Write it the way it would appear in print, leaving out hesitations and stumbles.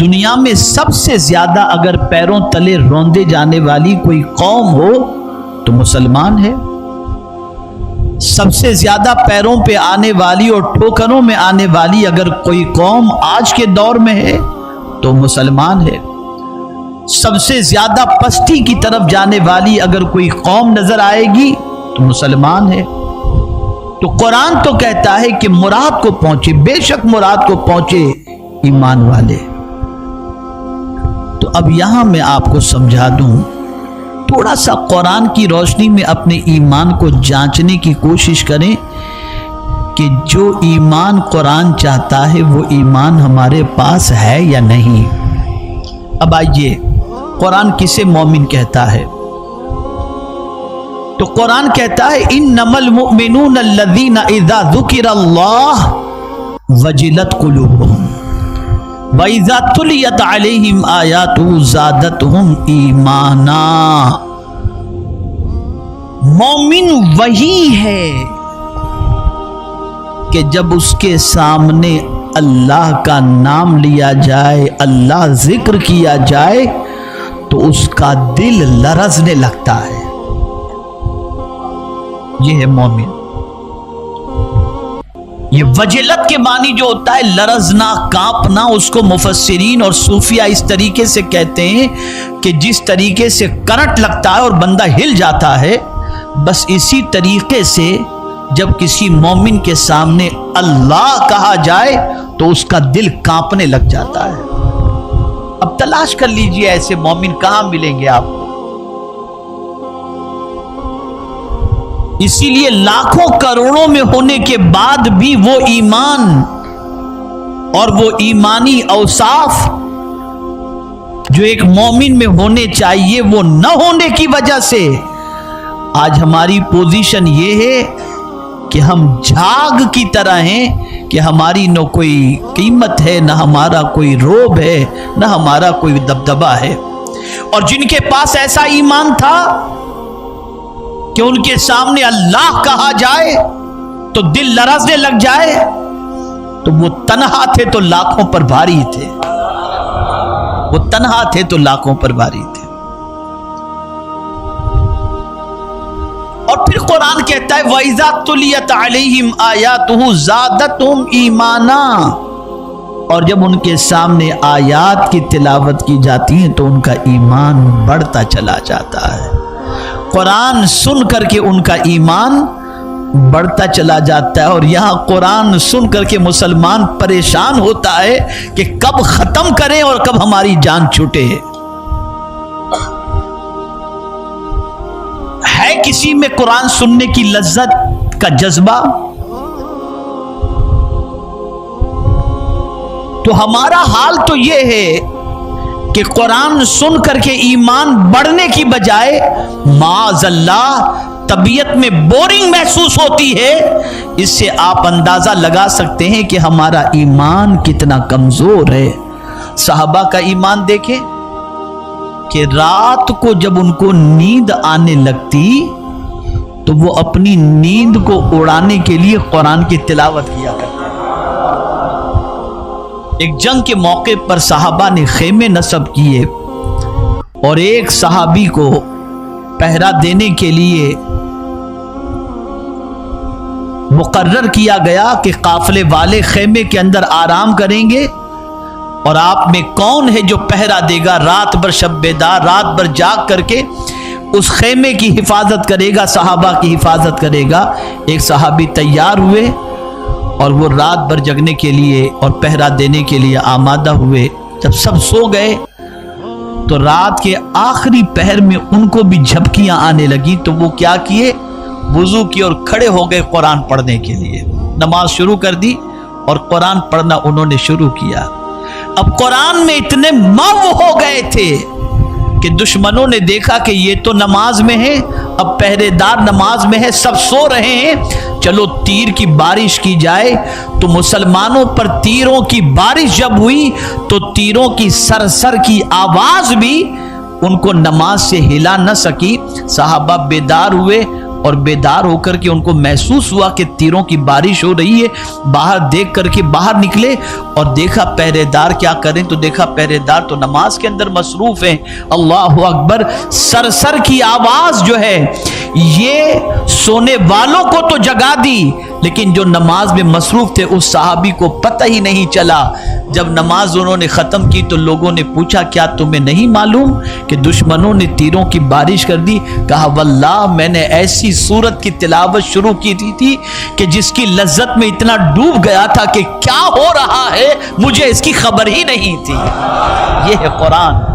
دنیا میں سب سے زیادہ اگر پیروں تلے روندے جانے والی کوئی قوم ہو تو مسلمان ہے. سب سے زیادہ پیروں پہ آنے والی اور ٹھوکروں میں آنے والی اگر کوئی قوم آج کے دور میں ہے تو مسلمان ہے. سب سے زیادہ پستی کی طرف جانے والی اگر کوئی قوم نظر آئے گی تو مسلمان ہے. تو قرآن تو کہتا ہے کہ مراد کو پہنچے، بے شک مراد کو پہنچے ایمان والے. تو اب یہاں میں آپ کو سمجھا دوں، تھوڑا سا قرآن کی روشنی میں اپنے ایمان کو جانچنے کی کوشش کریں کہ جو ایمان قرآن چاہتا ہے وہ ایمان ہمارے پاس ہے یا نہیں. اب آئیے، قرآن کسے مومن کہتا ہے؟ تو قرآن کہتا ہے انما المؤمنون الذین اذا ذکر اللہ وجلت قلوبہم وَإِذَا تُلِيَتْ عَلَيْهِمْ آيَاتُهُ زَادَتْهُمْ ایمانا. مومن وہی ہے کہ جب اس کے سامنے اللہ کا نام لیا جائے، اللہ ذکر کیا جائے تو اس کا دل لرزنے لگتا ہے. یہ ہے مومن. یہ وجلت کے معنی جو ہوتا ہے لرزنا، کانپنا، اس کو مفسرین اور صوفیہ اس طریقے سے کہتے ہیں کہ جس طریقے سے کرنٹ لگتا ہے اور بندہ ہل جاتا ہے، بس اسی طریقے سے جب کسی مومن کے سامنے اللہ کہا جائے تو اس کا دل کانپنے لگ جاتا ہے. اب تلاش کر لیجئے ایسے مومن کہاں ملیں گے آپ کو. اسی لیے لاکھوں کروڑوں میں ہونے کے بعد بھی وہ ایمان اور وہ ایمانی اوصاف جو ایک مومن میں ہونے چاہیے وہ نہ ہونے کی وجہ سے آج ہماری پوزیشن یہ ہے کہ ہم جھاگ کی طرح ہیں کہ ہماری نہ کوئی قیمت ہے، نہ ہمارا کوئی روب ہے، نہ ہمارا کوئی دبدبہ ہے. اور جن کے پاس ایسا ایمان تھا کہ ان کے سامنے اللہ کہا جائے تو دل لرزنے لگ جائے، تو وہ تنہا تھے تو لاکھوں پر بھاری تھے. وہ تنہا تھے تو لاکھوں پر بھاری تھے. اور پھر قرآن کہتا ہے وَإِذَا تُلِيَتْ عَلَيْهِمْ آيَاتُهُ زَادَتْهُمْ ایمانا. اور جب ان کے سامنے آیات کی تلاوت کی جاتی ہیں تو ان کا ایمان بڑھتا چلا جاتا ہے. قرآن سن کر کے ان کا ایمان بڑھتا چلا جاتا ہے. اور یہاں قرآن سن کر کے مسلمان پریشان ہوتا ہے کہ کب ختم کریں اور کب ہماری جان چھوٹے. ہے کسی میں قرآن سننے کی لذت کا جذبہ؟ تو ہمارا حال تو یہ ہے کہ قرآن سن کر کے ایمان بڑھنے کی بجائے معاذ اللہ طبیعت میں بورنگ محسوس ہوتی ہے. اس سے آپ اندازہ لگا سکتے ہیں کہ ہمارا ایمان کتنا کمزور ہے. صحابہ کا ایمان دیکھیں کہ رات کو جب ان کو نیند آنے لگتی تو وہ اپنی نیند کو اڑانے کے لیے قرآن کی تلاوت کیا کرتے. ایک جنگ کے موقع پر صحابہ نے خیمے نصب کیے اور ایک صحابی کو پہرا دینے کے لیے مقرر کیا گیا کہ قافلے والے خیمے کے اندر آرام کریں گے اور آپ میں کون ہے جو پہرا دے گا، رات بھر شب بیدار، رات بھر جاگ کر کے اس خیمے کی حفاظت کرے گا، صحابہ کی حفاظت کرے گا. ایک صحابی تیار ہوئے اور وہ رات بھر جگنے کے لیے اور پہرا دینے کے لیے آمادہ ہوئے. جب سب سو گئے تو رات کے آخری پہر میں ان کو بھی جھپکیاں آنے لگی. تو وہ کیا کیے، وضو کی اور کھڑے ہو گئے قرآن پڑھنے کے لیے. نماز شروع کر دی اور قرآن پڑھنا انہوں نے شروع کیا. اب قرآن میں اتنے مو ہو گئے تھے کہ دشمنوں نے دیکھا کہ یہ تو نماز میں ہے، اب پہرے دار نماز میں ہے، سب سو رہے ہیں، چلو تیر کی بارش کی جائے. تو مسلمانوں پر تیروں کی بارش جب ہوئی تو تیروں کی سرسر کی آواز بھی ان کو نماز سے ہلا نہ سکی. صحابہ بیدار ہوئے، اور بیدار ہو کر کے ان کو محسوس ہوا کہ تیروں کی بارش ہو رہی ہے، باہر دیکھ کر کے باہر نکلے اور دیکھا پہرے دار کیا کریں، تو دیکھا پہرے دار تو نماز کے اندر مصروف ہیں۔ اللہ اکبر، سرسر کی آواز جو ہے یہ سونے والوں کو تو جگا دی، لیکن جو نماز میں مصروف تھے اس صحابی کو پتہ ہی نہیں چلا۔ جب نماز انہوں نے ختم کی تو لوگوں نے پوچھا کیا تمہیں نہیں معلوم کہ دشمنوں نے تیروں کی بارش کر دی؟ کہا واللہ میں نے ایسی سورت کی تلاوت شروع کی تھی کہ جس کی لذت میں اتنا ڈوب گیا تھا کہ کیا ہو رہا ہے مجھے اس کی خبر ہی نہیں تھی۔ یہ ہے قرآن۔